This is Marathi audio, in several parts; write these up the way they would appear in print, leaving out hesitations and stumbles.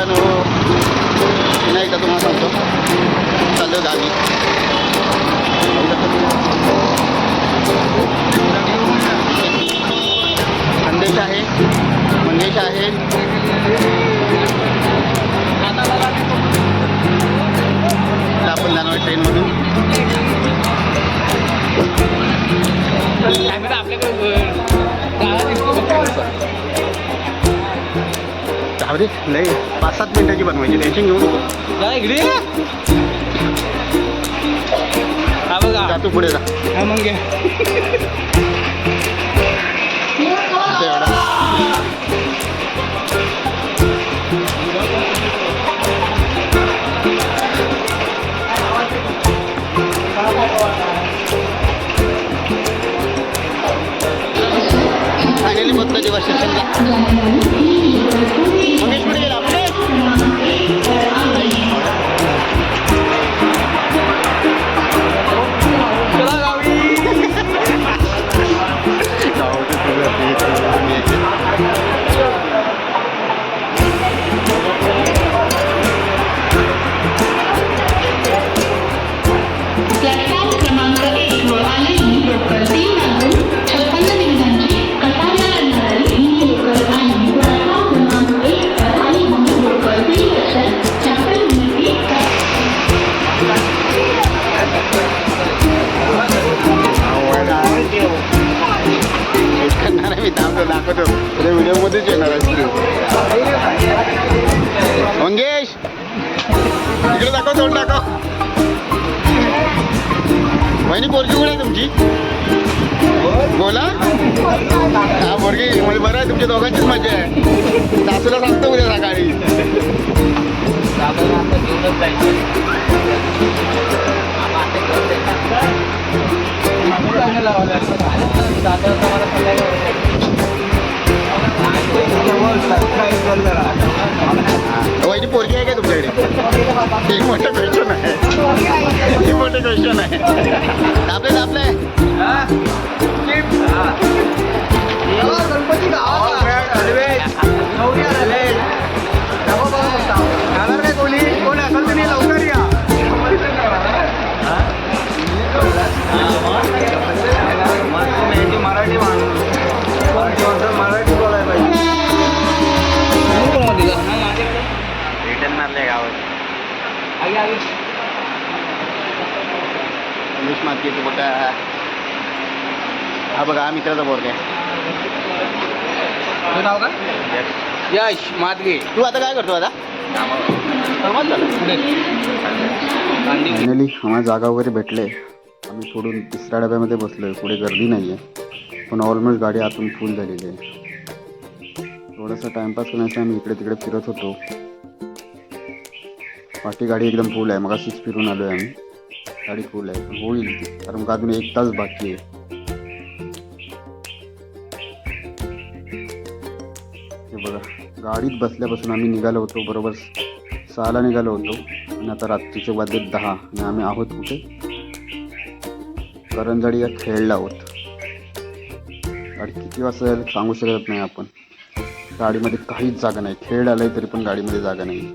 मित्रांनो, पुन्हा एकदा तुम्हाला सांगतो चाललो गावी. संदेश आहे, मंगेश आहे, आपण जाणार ट्रेनमधून. जाऊ लय 5-7 मिनिटाची बनवायची, टेन्शन घेऊ नको. जा तू पुढे जा. मग फायनली मग दिवस स्टेशनला. मंगेश पुढे गेला आपले. व्हिडिओमध्येच येणार आहे. मंगेश इकडे दाखव, तोंड दाखव. वहिनी पोरगी कुठे आहे तुमची? बोला. हा पोरगी म्हणजे बरं आहे, तुमच्या दोघांचीच मजा आहे. सासूला सांगतो उद्या सकाळी. वहिनी पोरगी आहे का तुमच्याकडे? एक मोठं क्वेश्चन आहे, एक मोठं क्वेश्चन आहे. आपले आपले गणपती काय कोणी कोण असेल तुम्ही लवकर या. मराठी माणूस मराठी बोलायला पाहिजे. रिटर्न मारले गावात इंग्लिश मार्केट बघा. हा बघा, हा मित्राचा बोर्ड आहे. नाव काय? यश मादगे. तू आता काय करतो? आता फायनली आम्हाला जागा वगैरे भेटले. आम्ही सोडून 3ऱ्या डब्यामध्ये बसलोय. पुढे गर्दी नाही आहे, पण ऑलमोस्ट गाडी आतून फुल झालेली आहे. थोडंसं टाइमपास करण्यासाठी आम्ही इकडे तिकडे फिरत होतो. बाकी गाडी एकदम फुल आहे. मग अशीच फिरून आलो आहे आम्ही. गाडी फुल आहे, पण होईल कारण मग अजून 1 तास बाकी आहे. हे बघा, गाडीत बसल्यापासून आम्ही निघालो होतो बरोबर 6ला निघालो होतो आणि आता रात्रीचे वाजले 10 आणि आम्ही आहोत कुठे? करंजाडी या खेळला आहोत. गाडी किती वाजता सांगू शकत नाही आपण. गाडीमध्ये काहीच जागा नाही. खेळ आलाय तरी पण गाडीमध्ये जागा नाही.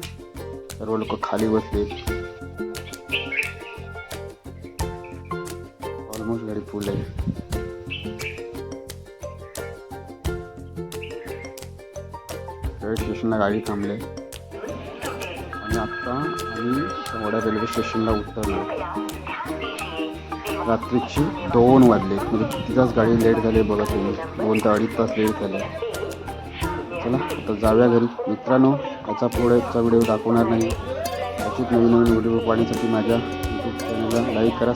सर्व लोक खाली बसले. ऑलमोस्ट गाडी फुल आहे. रेल्वे स्टेशनला गाडी थांबले आणि आता आम्ही वडा रेल्वे स्टेशनला उतरलो. रात्रीची 2 वाजले. म्हणजे किती तास गाडी लेट झाली बघा तुम्ही. 2 ते 2.5 तास लेट झाले. चला आता जाऊया घरी. मित्रांनो, याचा पुढेचा व्हिडिओ दाखवणार नाही. अशीच नवीन नवीन व्हिडिओ पाहण्यासाठी माझ्या यूट्यूब चॅनलला लाईक करा.